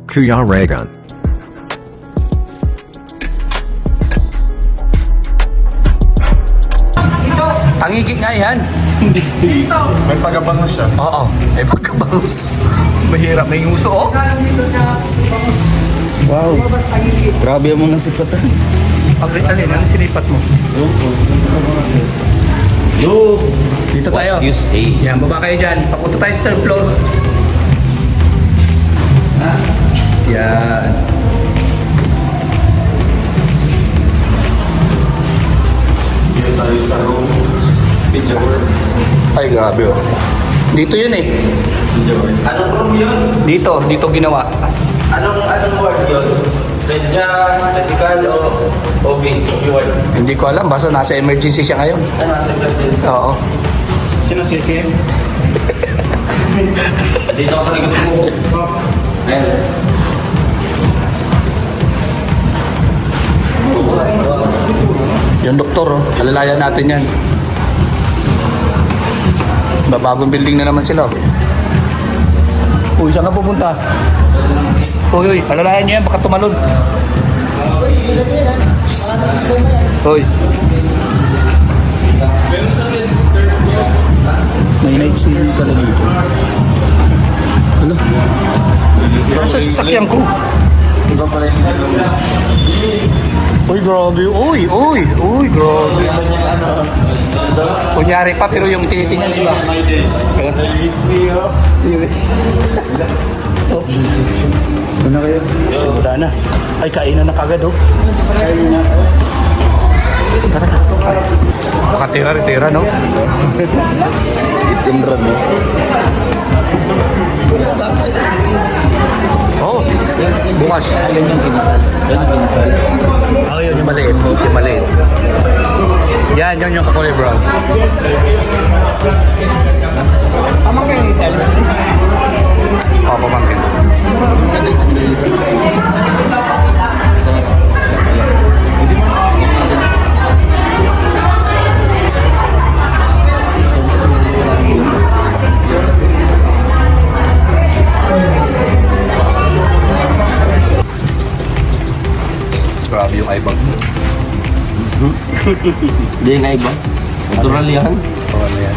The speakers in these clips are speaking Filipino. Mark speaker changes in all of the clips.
Speaker 1: Kuya Regan.
Speaker 2: Tangigi nga yan.
Speaker 3: Hindi. May pagabangos siya.
Speaker 2: Oo, ay pagkabangus. Mahirap, may nguso oh.
Speaker 4: Wow. Grabe ang mga sipatan.
Speaker 2: Alin, ano sinipat mo?
Speaker 4: Look.
Speaker 2: Dito tayo.
Speaker 4: You say.
Speaker 2: Yan, baba kayo dyan. Papunta tayo sa third floor. Yan.
Speaker 3: Dito tayo sa room. Video work.
Speaker 2: Ay, grabe oh. Dito yun eh.
Speaker 3: Video work.
Speaker 4: Anong room yun?
Speaker 2: Dito ginawa.
Speaker 4: Anong ward yun? Medya, medical o OB? OB ward?
Speaker 2: Hindi ko alam, basta nasa emergency siya ngayon.
Speaker 4: Ano nasa emergency?
Speaker 2: Oo.
Speaker 3: Sino si Kim?
Speaker 4: Dito ako sa likod mo. Ayan.
Speaker 2: Yung doktor, oh. Alalayan natin yan. Babagong building na naman sila. Oh. Uy, saan ka pupunta? Uy, alalayan nyo yan, baka tumalon. Uy. May night scene pala dito. Ano? Nasa sasakyan ko.
Speaker 3: Iba pala yung
Speaker 2: Uy, grabe. Uy, grabe. Kunyari pa, pero yung tinitingnan iba.
Speaker 3: Release me up.
Speaker 2: Ano kayo? Wala na. Ay, kainan na kagad, oh. Tara na. Baka tira, no?
Speaker 4: Itimra mo.
Speaker 2: Oo. Bukas.
Speaker 4: Yan yung kinasal. Yan yung kinasal.
Speaker 2: Oh, yun yung maliit. Yung maliit. Yan, yun yung kakulay brown.
Speaker 4: Amang kayo ni Talis?
Speaker 2: Oo, pamangkin. Grabe yung ibang.
Speaker 4: Hindi nga iba. Natural yan.
Speaker 2: Oh, ano yan?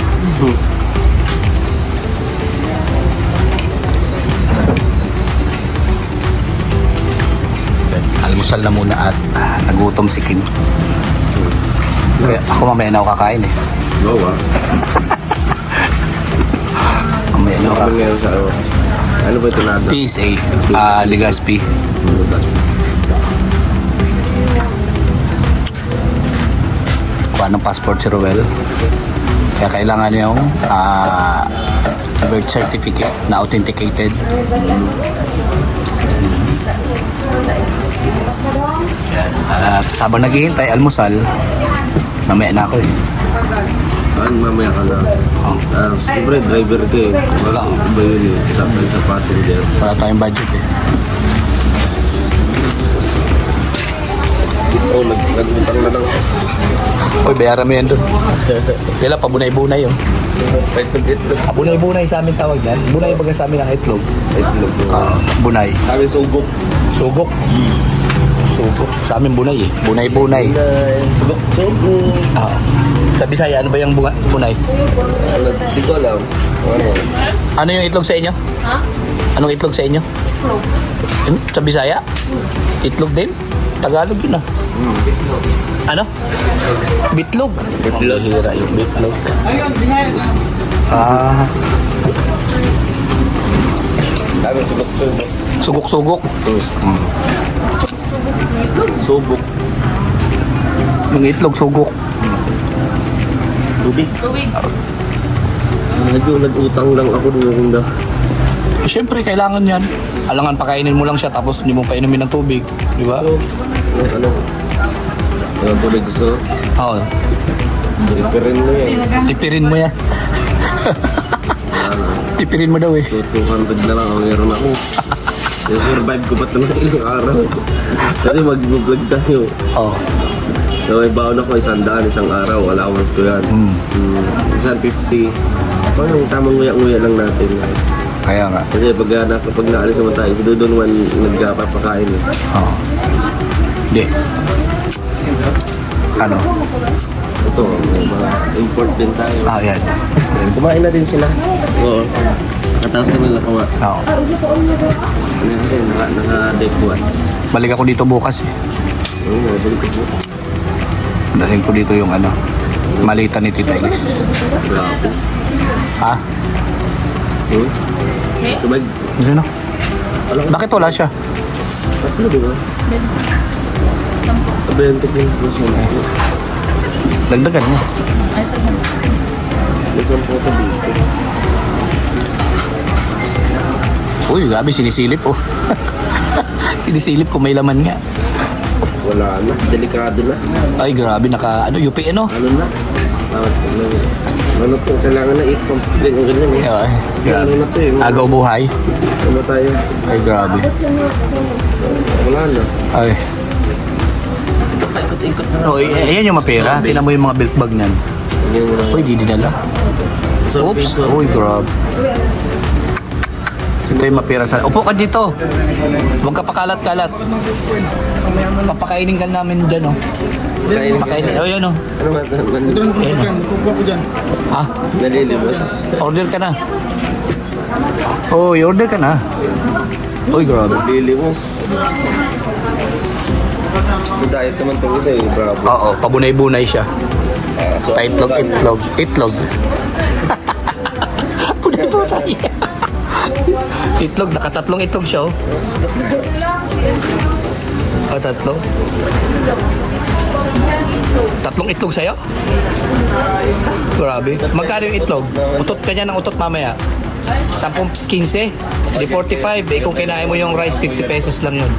Speaker 2: Almusal na muna at nagutom si Kim. Kaya ako mamaya na ako kakain eh.
Speaker 3: No, ah.
Speaker 2: Mamaya na ako
Speaker 3: Ano ngayon sa ano? Ano ba ito na?
Speaker 2: PSA, Legazpi. Kuha ng passport si Ruel. Kaya kailangan niya yung birth certificate na authenticated. Yan. At habang naghihintay almusal, mamaya na ako eh.
Speaker 3: Saan mamaya ka na?
Speaker 2: Oh.
Speaker 3: Siyempre, driver ka eh.
Speaker 2: Wala.
Speaker 3: Iba yun eh. Sa passenger.
Speaker 2: Wala tayong budget eh.
Speaker 3: Oh, nagutang na lang.
Speaker 2: Uy, bayaran mo yan doon. Kailan pabunay-bunay yun.
Speaker 3: Kahit nag-itlog.
Speaker 2: Bunay-bunay sa amin tawag yan. Bunay baga sa amin ang itlog.
Speaker 3: Itlog.
Speaker 2: Bunay.
Speaker 3: Kami sugok.
Speaker 2: Sugok. Sugok. Sa amin bunay eh. Bunay-bunay.
Speaker 3: Sugok. Sugok.
Speaker 2: Sa Bisaya, ano ba yung bunay?
Speaker 3: Ano, di ko alam. Ano?
Speaker 2: Ano yung itlog sa inyo? Ha? Anong itlog sa inyo? Sa Bisaya? Itlog din? Tagalog yun ah. Ano? Bitlog.
Speaker 3: Bitlog.
Speaker 2: Hira yung bitlog.
Speaker 3: Kami sugok. Sugok.
Speaker 2: Sugok-sugok.
Speaker 3: Sugok.
Speaker 2: Yung itlog, sugok.
Speaker 3: Tubig. Nag-utang lang ako doon na.
Speaker 2: Siyempre, kailangan yan. Alangan, pakainin mo lang siya tapos hindi mo pa inumin ng tubig. Di ba?
Speaker 3: Ano? Ano tubig gusto?
Speaker 2: Oo.
Speaker 3: Ipirin mo yan.
Speaker 2: Tipirin mo yan. Tipirin mo daw eh.
Speaker 3: 200 na lang ang meron ako. Survive ko ba't naman ilang araw? Kasi mag-vlog tayo.
Speaker 2: Oo.
Speaker 3: So may baon ako 100 isang araw. Allowance ko yan. 150. Parang tamang nguya-nguya lang natin.
Speaker 2: Kaya nga.
Speaker 3: Kasi kapag naalis naman tayo, si Dudong naman nagpapakain.
Speaker 2: Oo. Hindi. Ano?
Speaker 3: Ito, may mga import din tayo.
Speaker 2: Yan.
Speaker 3: Kumain na din sila. Oo. Katapos na nila kumain.
Speaker 2: Oo.
Speaker 3: Ano yun, naka-deck 1.
Speaker 2: Balik ako dito bukas eh.
Speaker 3: Oo, balik ko po.
Speaker 2: Dalhin ko dito yung malita ni Tita Elis.
Speaker 3: Grabe.
Speaker 2: Ha?
Speaker 3: Ito ba?
Speaker 2: Sino? Bakit wala siya?
Speaker 3: Tatlo, di ba? 20 pesos.
Speaker 2: Dagdagan niya.
Speaker 3: May 10 po ito dito.
Speaker 2: Uy, grabe, sinisilip oh. Sinisilip ko, may laman nga.
Speaker 3: Wala na. Delikado na.
Speaker 2: Ay, grabe, UP ano?
Speaker 3: Ano na? Ano po, kailangan na i-complete ang ganyan eh.
Speaker 2: Ay, grabe.
Speaker 3: Ano na to eh.
Speaker 2: Agaw buhay.
Speaker 3: Ano tayo?
Speaker 2: Ay, grabe.
Speaker 3: Wala na.
Speaker 2: Ay. Oh, ayan yung mapera. Tinan mo yung mga belt bag niyan.
Speaker 3: Yung
Speaker 2: Uy, di dinala. Oops. Uy, grabe. Ito yung mapera sa... Upo ka dito. Huwag ka pakalat-kalat. Papakainin ka namin dyan, oh. Pakainin. Oh, yan, oh.
Speaker 3: Ano ba?
Speaker 2: Ah,
Speaker 3: Nalilibas.
Speaker 2: order ka na. Oh, order ka na. Uy, grabe.
Speaker 3: Nalilibas. Sa diet naman itong isa eh. Bravo.
Speaker 2: Oo, pabunay-bunay siya.
Speaker 3: So,
Speaker 2: Itlog. Bunay-bunay. Itlog, nakatatlong itlog siya, oh. Tatlo. Tatlong itlog sa'yo? Grabe. Magkano yung itlog? Utot ka niya ng utot mamaya. 10, 15, di 45. Kung kinain mo yung rice, 50 pesos lang yun.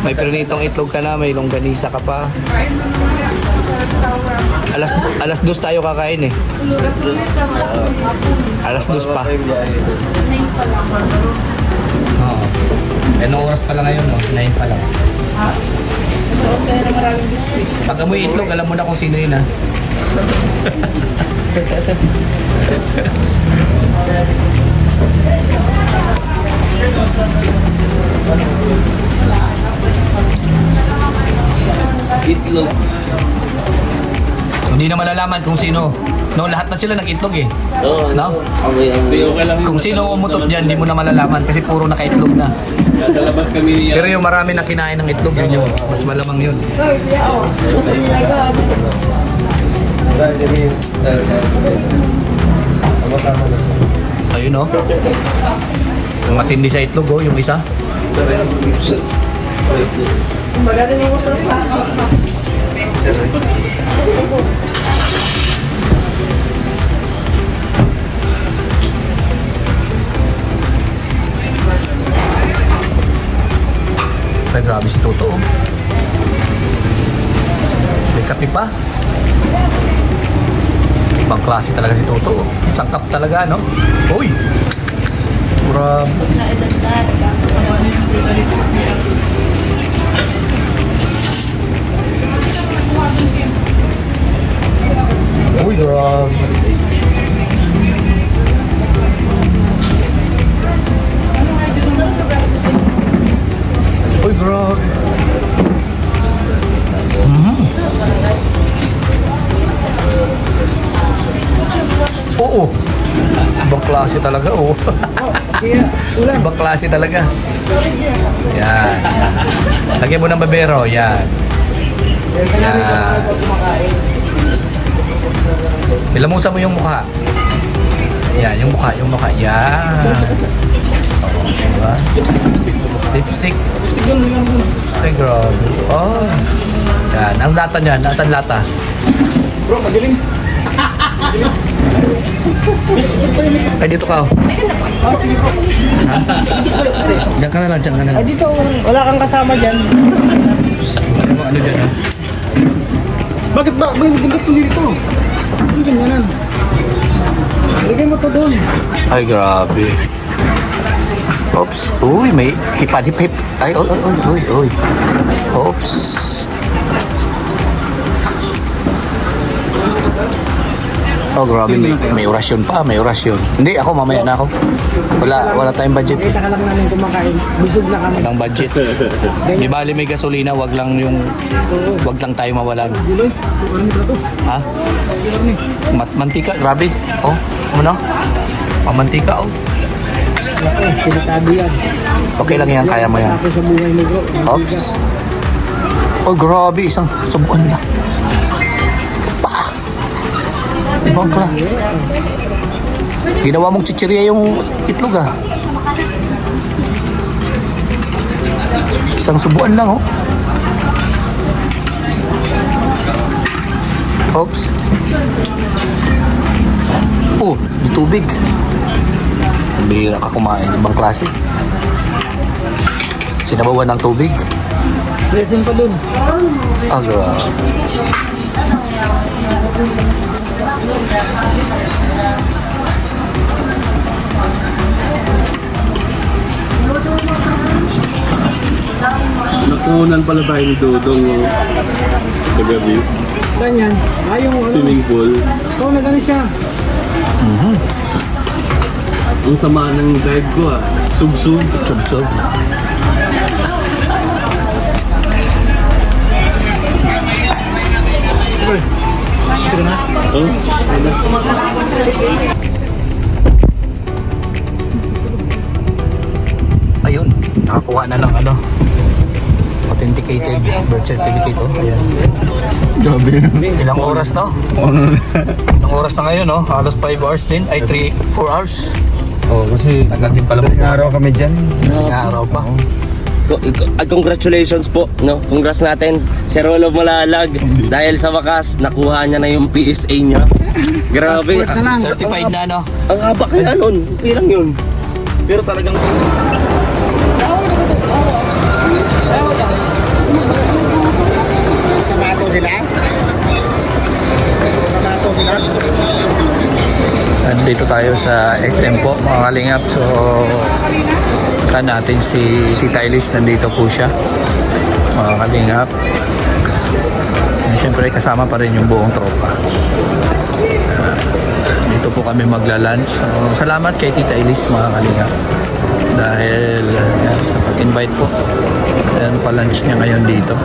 Speaker 2: May prinitong itlog ka na, may longganisa ka pa. Alas 2 tayo kakain eh. Alas 2 pa. Oo. Anong oras pa lang ngayon, no? 9 pa lang. Pag amoy itlog, alam mo na kung sino yun, ha?
Speaker 3: itlog.
Speaker 2: Hindi na malalaman kung sino. No, lahat na sila nag-itlog eh.
Speaker 3: Oo.
Speaker 2: No?
Speaker 3: Okay lang.
Speaker 2: Kung sino umutot dyan, di mo na malalaman kasi puro nakaitlog na.
Speaker 3: Lalabas kami niya.
Speaker 2: Pero yung marami na kinain ng itlog, yun yung mas malamang yun. Ayun oh. Yung matindi sa itlog oh, yung isa. Ay, grabe si Toto oh. May kape pa. Ibang klase talaga si Toto oh. Sangkap talaga no. Uy! Grabe. Uy, grabe. Uy, grabe. Oo. Ibang klase talaga, oh. Ibang klase talaga. Yan. Lagyan mo ng babero, yan. Yan. Ilamusan mo yung mukha. Yan, yung mukha. Yan. Diba? Lipstick. Ay, grabe. Oh. Yan. Ang lata niyan. Nasaan lata?
Speaker 1: Bro, madilim.
Speaker 2: Ay, dito ka. Oh.
Speaker 1: Sige po.
Speaker 2: Ha? Diyan ka na lang, diyan ka na
Speaker 1: Ay,
Speaker 2: lang.
Speaker 1: dito, wala kang kasama dyan.
Speaker 2: Ano dyan, ha?
Speaker 1: Bakit ba? May magandang po dito. Ang ganyanan. Lagay mo to doon.
Speaker 2: Ay, grabe. Oops. Uy, may hipad-hip-hip. Ay, oy. Oops. Oh, grabe. May orasyon pa. May orasyon. Hindi, ako mamaya na ako. Wala tayong budget.
Speaker 1: Kita ka lang namin kumakain. Busog na kami.
Speaker 2: Walang budget. Di bali may gasolina, wag lang tayo mawalan.
Speaker 1: Diloy, ano nito to?
Speaker 2: Ha? Mantika, grabe. Oh, ano? Mantika, oh.
Speaker 1: Pinatago yan.
Speaker 2: Okay lang yan, kaya mo yan.
Speaker 1: Ako sa buhay mo bro.
Speaker 2: Ops. Oh, grabe. Isang subuan na. Pa! Ibang kla. Ginawa mong chichirya yung itlog, ah. Isang subuan lang, oh. Oops. Oh, may tubig. Bihira ka kumain. Ibang klase. Sinabawan ng tubig.
Speaker 1: Blessing pa dun.
Speaker 2: Aga.
Speaker 3: Nakunan pala tayo ni Dodong kagabi.
Speaker 1: Saan yan? Yung ano?
Speaker 3: Swimming pool.
Speaker 1: Oo, nagano siya.
Speaker 3: Ang sama ng dive ko ah. Sub-sub.
Speaker 2: Sub-sub.
Speaker 3: Oh,
Speaker 2: Ayun, nakakuha na ng ano, authenticated birth certificate, oh. Ayan.
Speaker 3: grabe.
Speaker 2: Ilang oras, no? Ilang oras na ngayon, no? Halos 5 hours din. Ay, 4 hours.
Speaker 5: Oo, kasi
Speaker 2: Tagal din pala.
Speaker 5: madaling araw kami dyan.
Speaker 2: Madaling araw pa.
Speaker 3: Congratulations po, no? Congrats natin, Sir Rolo Malalag. Dahil sa wakas, nakuha niya na yung PSA niya. Grabe.
Speaker 1: Passport na lang.
Speaker 2: Certified na, no?
Speaker 3: Ang haba kaya nun. Pirang yun. Pero talagang...
Speaker 1: Kamato sila. Kamato sila.
Speaker 2: Nandito tayo sa SM po, mga kalingap. So, kan natin si Tita Elise, nandito po siya. Mga kalingap. And syempre, kasama pa rin yung buong tropa. Dito po kami magla-lunch. So, salamat kay Tita Elise, mga kalingap. Dahil yan, sa pag-invite po. Ayan, pa-lunch niya ngayon dito.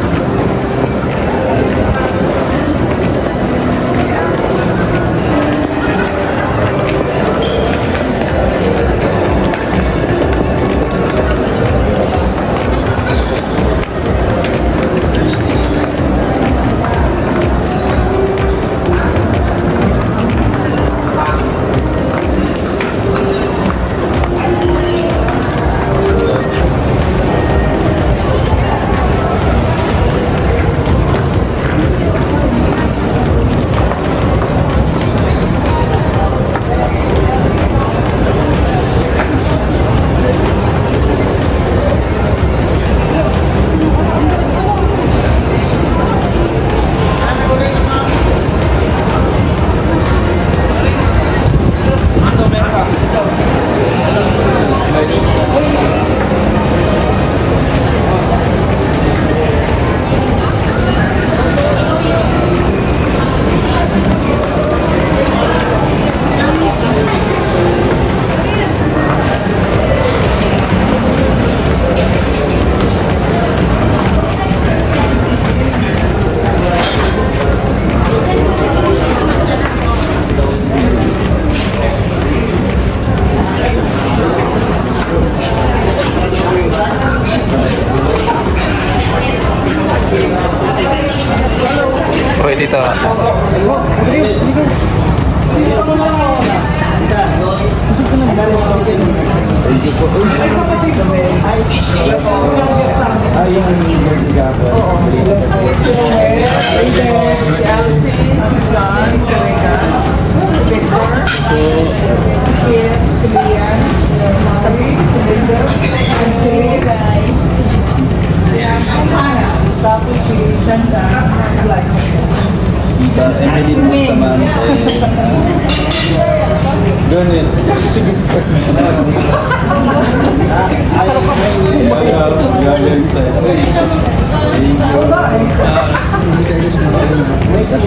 Speaker 2: Okay, dito.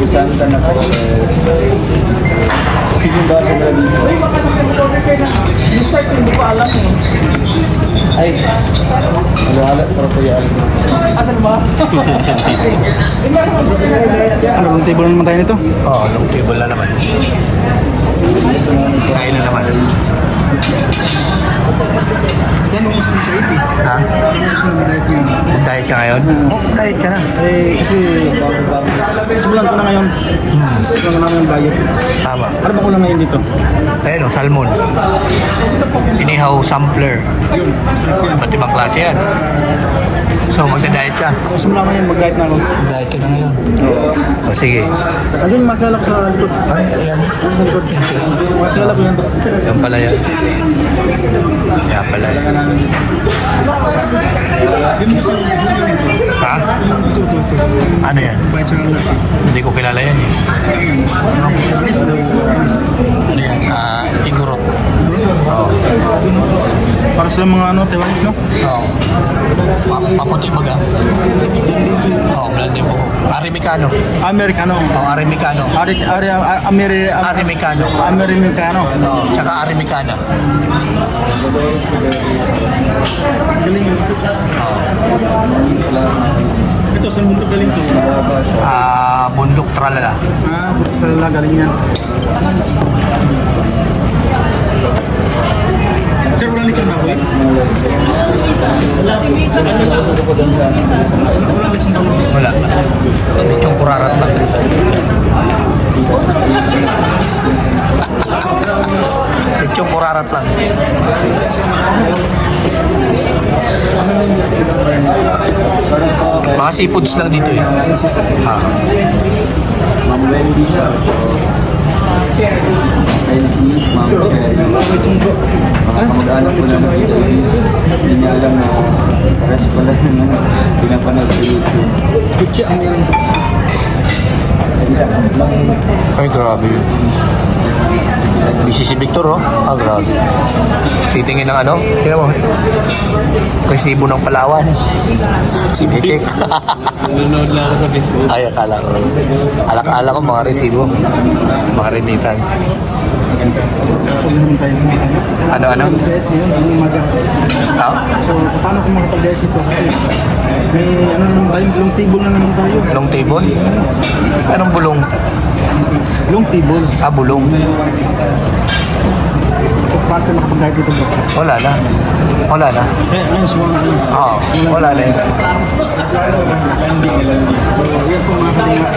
Speaker 1: Santa na po. Sige ba ito na dito? Mr. Hindi ko alam eh. Ay, wala para po yan. Ano ba? Ano, long table naman tayo nito?
Speaker 2: Oo, long table na naman. Kain na naman.
Speaker 1: Yan ang isang diet eh.
Speaker 2: Ha?
Speaker 1: Yan ang isang diet yun.
Speaker 2: Diet ka ngayon? Diet ka na.
Speaker 1: Eh, kasi simulan ko na ngayon. Simulan ko na ngayon diet.
Speaker 2: Tama.
Speaker 1: Ano ba ko lang ngayon dito?
Speaker 2: Ayun o, salmon. Inihaw sampler. Ba't ibang klase yan? So, magda-diet ka?
Speaker 1: Simulan ko ngayon, mag-diet na ako.
Speaker 2: Diet ka na ngayon? O, sige.
Speaker 1: Andun, makilala ko sa likod.
Speaker 2: Ay, ayan.
Speaker 1: Sa likod. Makilala ko yan.
Speaker 2: Yan pala yan. Yan pala yan.
Speaker 1: Yung isa,
Speaker 2: Ha?
Speaker 1: ito.
Speaker 2: Ano yan?
Speaker 1: Bayad sa kanila.
Speaker 2: Hindi ko kilala yan eh. Ano yan? Igorot. Oo.
Speaker 1: Para sa mga ano, Taiwanese, no?
Speaker 2: Oo. Paputi baga. Oo, blending mo. Arimicano.
Speaker 1: Americano.
Speaker 2: Oo, Arimicano. Arimicano.
Speaker 1: Americano.
Speaker 2: Oo, tsaka Arimicana.
Speaker 1: Galing.
Speaker 2: Oo.
Speaker 1: Ito, saan buntot galing to?
Speaker 2: Bundok Tralala.
Speaker 1: Buntot talaga galing yan. Sir, walang lechon baboy? Walang lechon baboy.
Speaker 2: Wala. Lechong kurarat lang. Lechong kurarat lang. Mga seafoods lang dito eh.
Speaker 3: Ma'am Wendy siya. LC, Ma'am Wendy. Mga kamag-anak ko na nakita is hindi niya alam na rest pala yung pinapanood sa YouTube.
Speaker 1: Kutsi ang meron.
Speaker 2: Ay, grabe yun. Busy si Victor, oh. Grabe. Titingin ng ano? Sino mo? Resibo ng Palawan. Sige, check.
Speaker 3: Nanonood lang ako sa Facebook.
Speaker 2: Ay, akala ko. Alak-ala ko mga resibo. Mga remittance.
Speaker 1: Naman tayo.
Speaker 2: Ano?
Speaker 1: Diet ngayon, yung umaga. So, paano kung makapag-diet dito? Kasi may ano naman tayo, long table na naman tayo.
Speaker 2: Long table? Anong bulong?
Speaker 1: Long table.
Speaker 2: Bulong.
Speaker 1: So, paano tayo makapag-diet dito bro?
Speaker 2: Wala na. Wala na.
Speaker 1: Eh, ayun, so ano.
Speaker 2: Oo, wala na yun.
Speaker 1: So, yan po mga kalinga.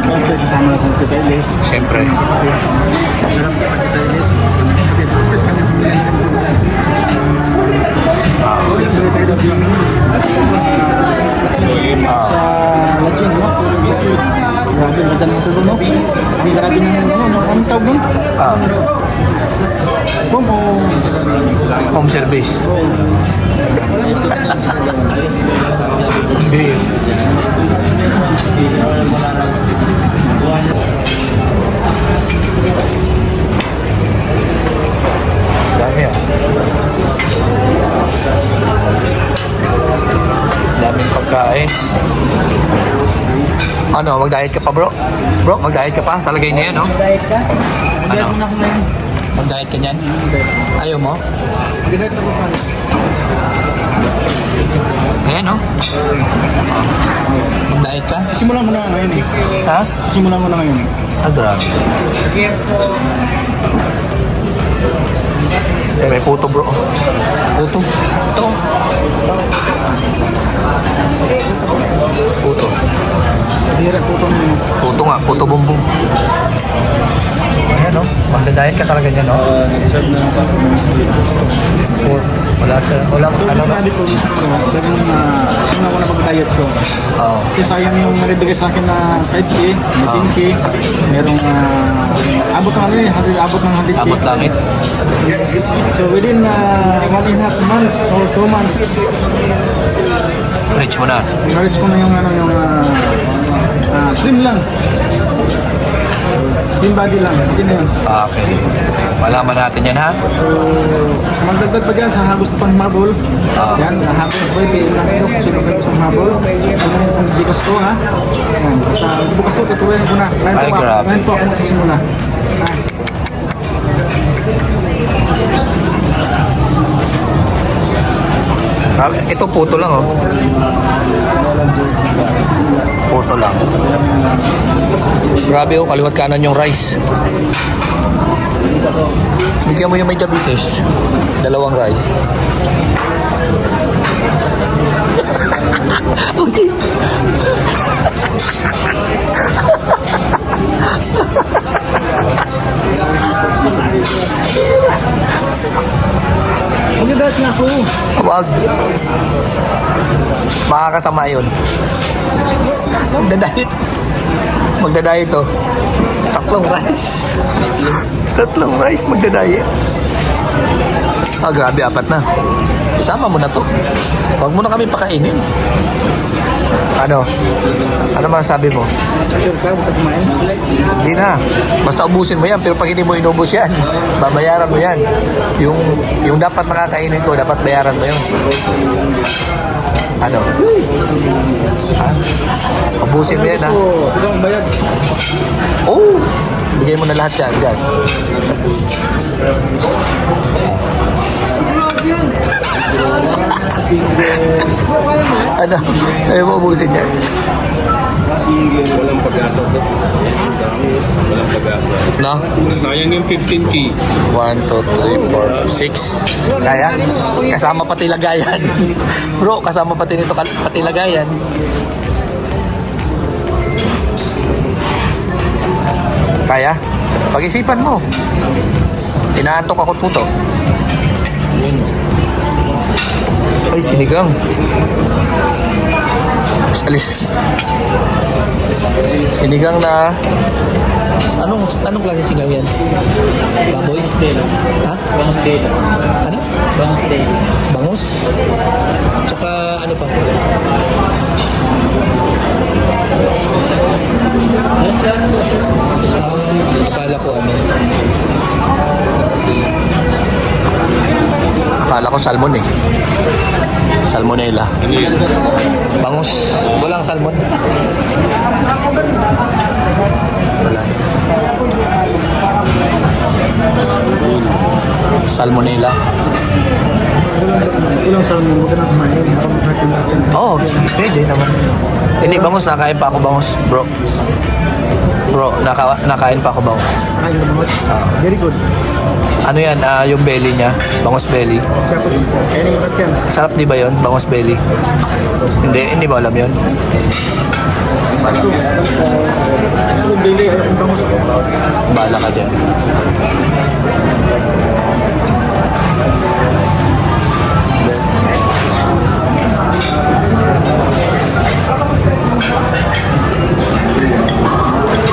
Speaker 1: Siyempre, kasama natin si Tita Elias.
Speaker 2: Siyempre.
Speaker 1: Sarap ka pa Tita Elias. Siyempre, sa kanya pumili natin po. Siyempre, tayo daw siya sa Lachon, no? Grabe, ganda ng tubo, no? Hindi grabe ng ano, anong tawag nun? Pom o...
Speaker 2: Home service. Beer. Dami ah. Daming pagkain. Ano, mag-diet ka pa bro? Bro, mag-diet ka pa? Sa lagay na yan, no?
Speaker 1: Diet ka? Mag-diet mo na ako ngayon.
Speaker 2: Mag-diet ka niyan? Ayaw mo?
Speaker 1: Mag-diet ako, Paris.
Speaker 2: Ayan, no? Mag-diet ka?
Speaker 1: Simulan mo na ngayon eh.
Speaker 2: Ha?
Speaker 1: Simulan mo na ngayon eh.
Speaker 2: Grabe. Eh, may puto bro. Puto. Ito. Puto.
Speaker 1: Dira po itong
Speaker 2: Puto nga. Puto bumbong. Ayan, no? Magda-diet ka talaga dyan, no?
Speaker 1: nag-serve na lang ako.
Speaker 2: Wala siya. Wala.
Speaker 1: So,
Speaker 2: Ano ba?
Speaker 1: sabi ko, minsan ko, ganun na simulan ko na pag-diet ko.
Speaker 2: Oo.
Speaker 1: Kasi sayang yung nalibigay sa akin na 5K, 15K, merong abot ng ano eh, abot ng 100K.
Speaker 2: Abot langit.
Speaker 1: So within 1.5 months or 2 months,
Speaker 2: Reach mo na.
Speaker 1: na-reach ko na yung ano, yung slim lang. Slim body lang, hindi na yun.
Speaker 2: Okay. Malaman natin yan, ha?
Speaker 1: So, sumagdag dagdag pa dyan sa gusto pang habol. Yan, habol na pwede. Ulang kayo kung sino kayo gusto ng habol. Ang bigas ko ha. Yan, basta bukas ko, tutuloyin ko na.
Speaker 2: Ay, grabe.
Speaker 1: Ngayon po ako magsisimula.
Speaker 2: Ito puto lang oh. Puto lang. Grabe oh, kaliwat kanan yung rice. Bigyan mo yung may diabetes. 2 rice.
Speaker 1: Magdadas na ako.
Speaker 2: Wag. Makakasama yun. Magdadayet. Magdadayet to. 3 rice. 3 rice magdadayet. Ah, grabe, 4 na. Isama mo na to. Huwag mo na kami pakainin. Ano? Ano masasabi mo?
Speaker 1: Sure ka, huwag ka kumain.
Speaker 2: Hindi na. Basta ubusin mo yan. Pero pag hindi mo inubos yan, babayaran mo yan. Yung dapat nakakainin ko, dapat bayaran mo yun. Ano? Ha? Ubusin mo yan, ha?
Speaker 1: Ito ang bayad.
Speaker 2: Oh! Bigay mo na lahat yan. Dyan. Ano? Ayaw mo ubusin yan.
Speaker 3: Walang pag-asa to. Walang pag-asa.
Speaker 2: No?
Speaker 3: Sayang yung 15K.
Speaker 2: 1, 2, 3, 4, 6. Kaya? Kasama pati lagayan. Bro, kasama pati nito pati lagayan. Kaya? Pag-isipan mo. Inaantok ako puto. Ay, sinigang. Alis. Sinigang na... Anong klase sinigang yan? Baboy? Ha?
Speaker 6: Bangus Delo.
Speaker 2: Ano?
Speaker 6: Bangus Delo.
Speaker 2: Bangus? Tsaka ano pa? Akala ko ano? Akala ko salmon eh. Salmonella.
Speaker 3: Ano yan?
Speaker 2: Bangus. Walang salmon. Wala na. Salmonella.
Speaker 1: Kulang sa mo, huwag ka na kumain. Pamakakin natin.
Speaker 2: Oo, pwede naman. Hindi, bangus. Nakain pa ako bangus, bro. Bro, nakain pa ako bangus.
Speaker 1: Kain ka naman. Very good.
Speaker 2: Ano yan, yung belly niya, bangus belly.
Speaker 1: Tapos, kaya na ibat yan.
Speaker 2: Sarap di ba yun, bangus belly? Hindi ba alam yun?
Speaker 1: Sakto. Kung daily, ayaw kong bangus.
Speaker 2: Bahala ka dyan.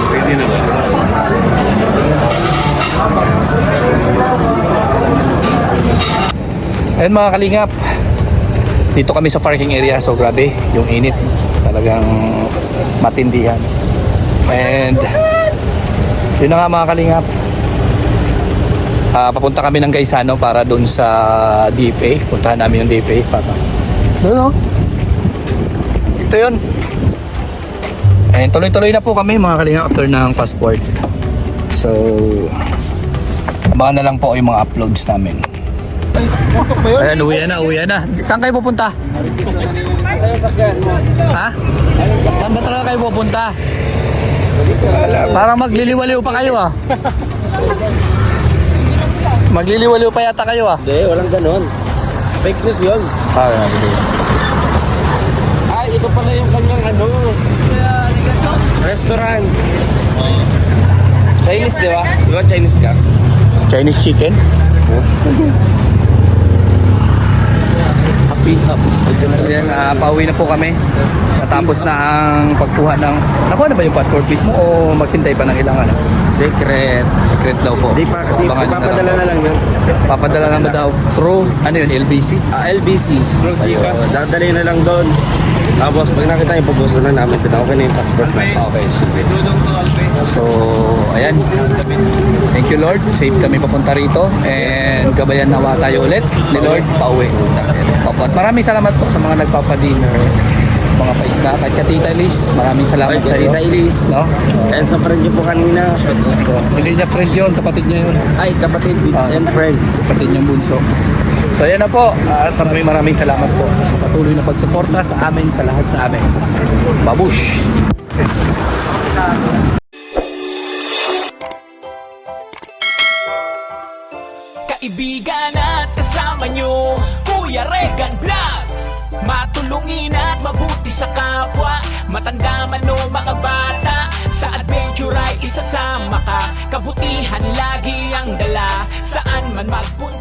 Speaker 3: Pwede na ba?
Speaker 2: Ayun mga kalingap, dito kami sa parking area, so grabe yung init, talagang matindihan. And yun na nga mga kalingap, papunta kami ng Gaisano para doon sa DFA. Puntahan namin yung DFA para doon, ito yun. And tuloy-tuloy na po kami mga kalingap after ng passport. So abangan na lang po yung mga uploads namin. Ayan, uwi na. Saan kayo pupunta? Ha? Saan ba talaga kayo pupunta? Parang magliliwaliw pa kayo ah. Magliliwaliw pa yata kayo ah.
Speaker 6: Hindi, walang ganon. Fake news yun. Ay, ito pala yung kanyang ano. Restaurant. Chinese, di ba? Di ba Chinese ka?
Speaker 2: Chinese chicken?
Speaker 6: Happy.
Speaker 2: Ayan, pauwi na po kami. Natapos na ang pagkuha ng... Nakuha na ba yung passport piece mo o maghintay pa ng ilang ano?
Speaker 6: Secret.
Speaker 2: Secret daw po.
Speaker 6: Di pa kasi
Speaker 2: Abangan nyo
Speaker 6: papadala na lang yun.
Speaker 2: Papadala na ba daw through, ano yun, LBC?
Speaker 6: LBC. Dadali na lang doon. Tapos pag nakita yung pabuso na namin, okay na yung passport na.
Speaker 2: Okay, sige. So, ayan. Thank you, Lord. Safe kami papunta rito. And gabayan nawa tayo ulit ni Lord pauwi. Opo. At maraming salamat po sa mga nagpapadinner, mga paisda. At ka Tita Elise, maraming salamat sa iyo.
Speaker 6: Tita Elise.
Speaker 2: No?
Speaker 6: And sa friend niyo po kanina.
Speaker 2: Hindi niya friend yun, kapatid niya yun.
Speaker 6: Ay, kapatid and friend.
Speaker 2: Kapatid niyang bunso. So ayan na po. At maraming salamat po sa patuloy na pagsuporta sa amin, sa lahat sa amin. Babush!
Speaker 7: Kaibigan at kasama nyo, Kuya Regan Vlog. Matulungin at mabuti sa kapwa, matanda man o mga bata. Sa adventure ay isasama ka, kabutihan lagi ang dala. Saan man magpunta